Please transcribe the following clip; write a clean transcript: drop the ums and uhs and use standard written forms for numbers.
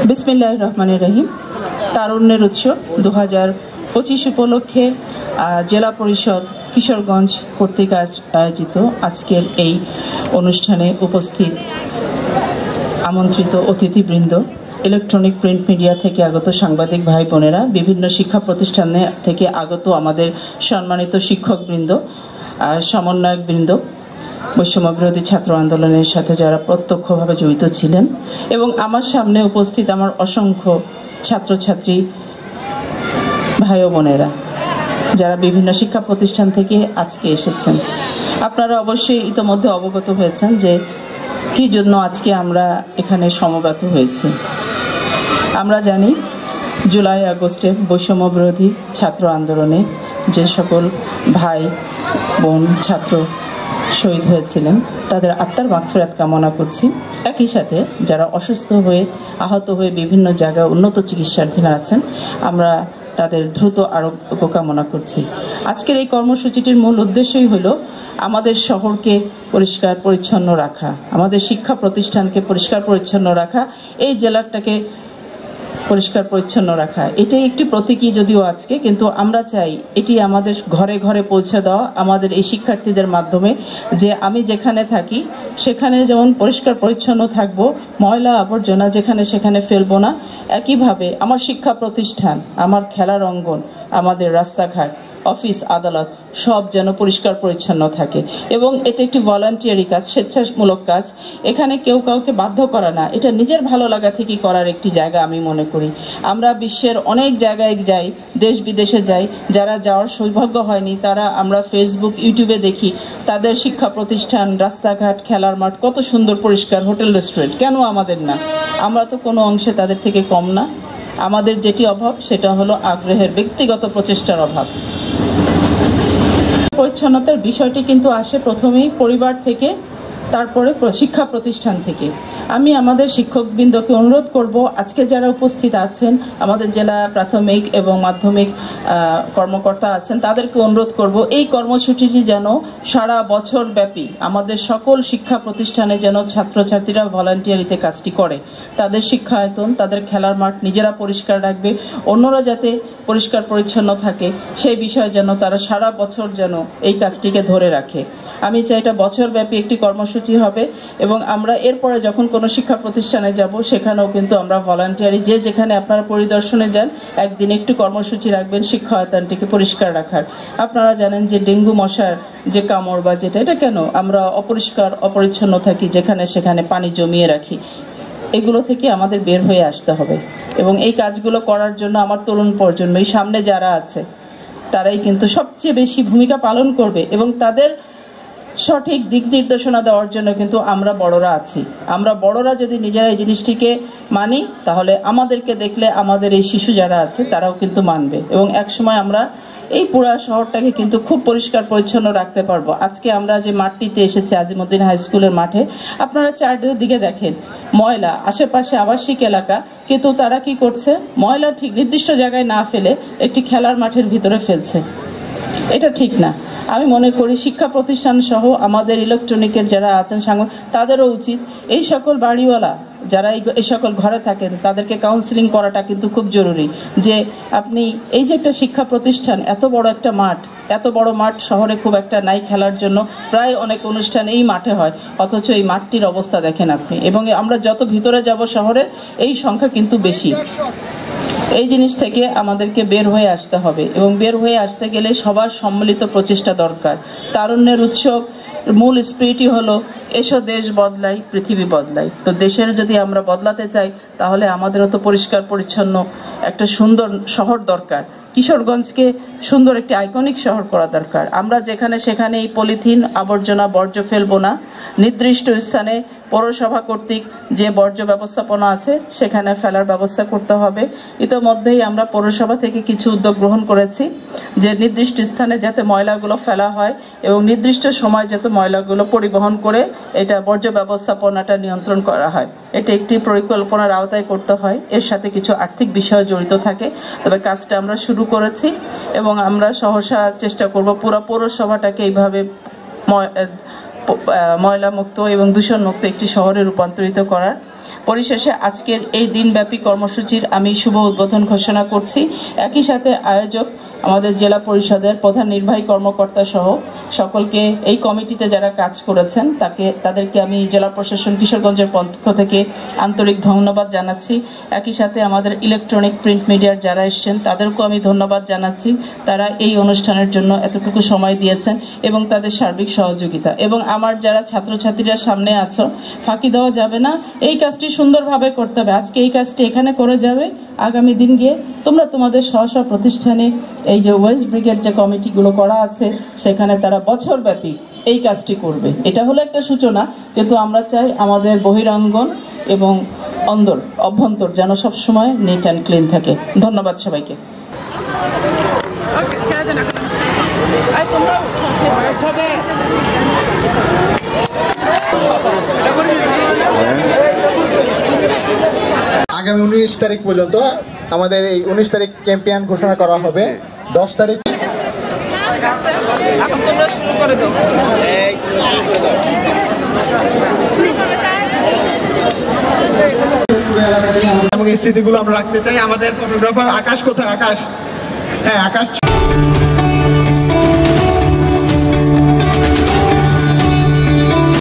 বিসমিল্লাহির রহমানির রহিম। তারুণ্যের উৎসব 2025 উপলক্ষে জেলা পরিষদ কিশোরগঞ্জ কর্তৃক আয়োজিত আজকের এই অনুষ্ঠানে উপস্থিত আমন্ত্রিত অতিথিবৃন্দ, ইলেকট্রনিক প্রিন্ট মিডিয়া থেকে আগত সাংবাদিক ভাই বোনেরা, বিভিন্ন শিক্ষা প্রতিষ্ঠানে থেকে আগত আমাদের সম্মানিত শিক্ষকবৃন্দ, সমন্বয়কবৃন্দ, বৈষম্য বিরোধী ছাত্র আন্দোলনের সাথে যারা প্রত্যক্ষভাবে জড়িত ছিলেন, এবং আমার সামনে উপস্থিত আমার অসংখ্য ছাত্রছাত্রী ভাই ও বোনেরা যারা বিভিন্ন শিক্ষা প্রতিষ্ঠান থেকে আজকে এসেছেন। আপনারা অবশ্যই ইতোমধ্যে অবগত হয়েছেন যে কী জন্য আজকে আমরা এখানে সমবেত হয়েছি। আমরা জানি জুলাই আগস্টে বৈষম্য বিরোধী ছাত্র আন্দোলনে যে সকল ভাই বোন ছাত্র শহীদ হয়েছিলেন তাদের আত্মার মাগফিরাত কামনা করছি। একই সাথে যারা অসুস্থ হয়ে আহত হয়ে বিভিন্ন জায়গায় উন্নত চিকিৎসাধীন আছেন, আমরা তাদের দ্রুত আরোগ্য কামনা করছি। আজকের এই কর্মসূচিটির মূল উদ্দেশ্যই হলো আমাদের শহরকে পরিষ্কার পরিচ্ছন্ন রাখা, আমাদের শিক্ষা প্রতিষ্ঠানকে পরিষ্কার পরিচ্ছন্ন রাখা, এই জেলাটাকে পরিষ্কার পরিচ্ছন্ন রাখা। এটাই একটি প্রতীকী যদিও আজকে, কিন্তু আমরা চাই এটি আমাদের ঘরে ঘরে পৌঁছে দেওয়া আমাদের এই শিক্ষার্থীদের মাধ্যমে, যে আমি যেখানে থাকি সেখানে যেমন পরিষ্কার পরিচ্ছন্ন থাকবো, ময়লা আবর্জনা যেখানে সেখানে ফেলবো না। একইভাবে আমার শিক্ষা প্রতিষ্ঠান, আমার খেলার অঙ্গন, আমাদের রাস্তাঘাট, অফিস আদালত সব যেন পরিষ্কার পরিচ্ছন্ন থাকে। এবং এটা একটি ভলান্টিয়ারি কাজ, স্বেচ্ছামূলক কাজ। এখানে কেউ কাউকে বাধ্য করা না, এটা নিজের ভালো লাগা থেকে করার একটি জায়গা আমি মনে করি। আমরা বিশ্বের অনেক জায়গায় যাই, দেশ বিদেশে যাই, যারা যাওয়ার সৌভাগ্য হয়নি তারা আমরা ফেসবুক ইউটিউবে দেখি তাদের শিক্ষা প্রতিষ্ঠান, রাস্তাঘাট, খেলার মাঠ কত সুন্দর পরিষ্কার, হোটেল রেস্টুরেন্ট। কেন আমাদের না? আমরা তো কোনো অংশে তাদের থেকে কম না। আমাদের যেটি অভাব সেটা হলো আগ্রহের, ব্যক্তিগত প্রচেষ্টার অভাব। পরিচ্ছন্নতার বিষয়টি কিন্তু আসে প্রথমেই পরিবার থেকে, তারপরে শিক্ষা প্রতিষ্ঠান থেকে। আমি আমাদের শিক্ষকবৃন্দকে অনুরোধ করব, আজকে যারা উপস্থিত আছেন আমাদের জেলা প্রাথমিক এবং মাধ্যমিক কর্মকর্তা আছেন, তাদেরকে অনুরোধ করব এই কর্মসূচিটি যেন সারা বছর ব্যাপী আমাদের সকল শিক্ষা প্রতিষ্ঠানে যেন ছাত্রছাত্রীরা ভলান্টিয়ারিতে কাজটি করে। তাদের শিক্ষায়তন, তাদের খেলার মাঠ নিজেরা পরিষ্কার রাখবে, অন্যরা যাতে পরিষ্কার পরিচ্ছন্ন থাকে সেই বিষয়ে যেন তারা সারা বছর যেন এই কাজটিকে ধরে রাখে। আমি চাই এটা বছরব্যাপী একটি কর্মসূচি হবে, এবং আমরা এরপরে যখন কোনো শিক্ষা প্রতিষ্ঠানে যাব সেখানেও কিন্তু আমরা ভলান্টিয়ারি, যে যেখানে আপনারা পরিদর্শনে যান একদিন একটু কর্মসূচি রাখবেন শিক্ষায়তনটিকে পরিষ্কার রাখার। আপনারা জানেন যে ডেঙ্গু মশার যে কামড় বা যেটা, এটা কেন আমরা অপরিষ্কার অপরিচ্ছন্ন থাকি, যেখানে সেখানে পানি জমিয়ে রাখি। এগুলো থেকে আমাদের বের হয়ে আসতে হবে, এবং এই কাজগুলো করার জন্য আমার তরুণ প্রজন্ম, এই সামনে যারা আছে তারাই কিন্তু সবচেয়ে বেশি ভূমিকা পালন করবে, এবং তাদের সঠিক দিক নির্দেশনা দেওয়ার জন্য কিন্তু আমরা বড়রা আছি। আমরা বড়রা যদি নিজেরা এই জিনিসটিকে মানি তাহলে আমাদেরকে দেখলে আমাদের এই শিশু যারা আছে তারাও কিন্তু মানবে, এবং একসময় আমরা এই পুরা শহরটাকে কিন্তু খুব পরিষ্কার পরিচ্ছন্ন রাখতে পারবো। আজকে আমরা যে মাঠটিতে এসেছি আজিমউদ্দিন হাই স্কুলের মাঠে, আপনারা চারদিকে দেখেন ময়লা, আশেপাশে আবাসিক এলাকা, কিন্তু তারা কি করছে, ময়লা ঠিক নির্দিষ্ট জায়গায় না ফেলে একটি খেলার মাঠের ভিতরে ফেলছে। এটা ঠিক না। আমি মনে করি শিক্ষা প্রতিষ্ঠান সহ আমাদের ইলেকট্রনিকের যারা আছেন তাদেরও উচিত এই সকল বাড়িওয়ালা যারা এই সকল ঘরে থাকেন তাদেরকে কাউন্সিলিং করাটা কিন্তু খুব জরুরি, যে আপনি এই যে একটা শিক্ষা প্রতিষ্ঠান, এত বড় একটা মাঠ, এত বড় মাঠ শহরে খুব একটা নাই খেলার জন্য, প্রায় অনেক অনুষ্ঠান এই মাঠে হয়, অথচ এই মাঠটির অবস্থা দেখেন আপনি। এবং আমরা যত ভিতরে যাব শহরের এই সংখ্যা কিন্তু বেশি। এই জিনিস থেকে আমাদেরকে বের হয়ে আসতে হবে, এবং বের হয়ে আসতে গেলে সবার সম্মিলিত প্রচেষ্টা দরকার। তারুণ্যের উৎসব মূল স্পিরিটই হলো এসো দেশ বদলাই পৃথিবী বদলাই। তো দেশের যদি আমরা বদলাতে চাই তাহলে আমাদেরও তো পরিষ্কার পরিচ্ছন্ন একটা সুন্দর শহর দরকার। কিশোরগঞ্জকে সুন্দর একটি আইকনিক শহর করা দরকার। আমরা যেখানে সেখানে এই পলিথিন আবর্জনা বর্জ্য ফেলবো না, নির্দিষ্ট স্থানে পৌরসভা কর্তৃক যে বর্জ্য ব্যবস্থাপনা আছে সেখানে ফেলার ব্যবস্থা করতে হবে। ইতোমধ্যেই আমরা পৌরসভা থেকে কিছু উদ্যোগ গ্রহণ করেছি, যে নির্দিষ্ট স্থানে যাতে ময়লাগুলো ফেলা হয় এবং নির্দিষ্ট সময় যাতে ময়লাগুলো পরিবহন করে এটা বর্জ্য ব্যবস্থাপনাটা নিয়ন্ত্রণ করা হয়। এটা একটি পরিকল্পনার আওতায় করতে হয়, এর সাথে কিছু আর্থিক বিষয় জড়িত থাকে। তবে কাজটা আমরা শুরু করেছি, এবং আমরা সহসা চেষ্টা করব পুরো পৌরসভাটাকে এইভাবে ময়লা মুক্ত এবং দূষণ মুক্ত একটি শহরে রূপান্তরিত করার। পরিশেষে আজকের এই দিনব্যাপী কর্মসূচির আমি শুভ উদ্বোধন ঘোষণা করছি। একই সাথে আয়োজক আমাদের জেলা পরিষদের প্রধান নির্বাহী কর্মকর্তা সহ সকলকে, এই কমিটিতে যারা কাজ করেছেন তাদেরকে আমি জেলা প্রশাসন কিশোরগঞ্জের পক্ষ থেকে আন্তরিক ধন্যবাদ জানাচ্ছি। একই সাথে আমাদের ইলেকট্রনিক প্রিন্ট মিডিয়ার যারা এসছেন তাদেরকেও আমি ধন্যবাদ জানাচ্ছি। তারা এই অনুষ্ঠানের জন্য এতটুকু সময় দিয়েছেন এবং তাদের সার্বিক সহযোগিতা। এবং আমার যারা ছাত্রছাত্রীরা সামনে আছো, ফাঁকি দেওয়া যাবে না, এই কাজটি সুন্দরভাবে করতে হবে। আজকে এই কাজটি এখানে করে যাবে, আগামী দিন গিয়ে তোমরা তোমাদের স্ব স্ব প্রতিষ্ঠানে এই যে ওয়েস্ট ব্রিগেড যে কমিটিগুলো করা আছে সেখানে তারা বছরব্যাপী এই কাজটি করবে। এটা হলো একটা সূচনা, কিন্তু আমরা চাই আমাদের বহিরাঙ্গন এবং অভ্যন্তর যেন সবসময় নিট অ্যান্ড ক্লিন থাকে। ধন্যবাদ সবাইকে। আগামী 19 তারিখ পর্যন্ত আমাদের এই 19 তারিখ চ্যাম্পিয়ন ঘোষণা করা হবে। 10 তারিখ শুরু করে দাও। এবং এই স্মৃতিগুলো আমরা রাখতে চাই। আমাদের ফটোগ্রাফার আকাশ কোথায়? আকাশ, হ্যাঁ আকাশ।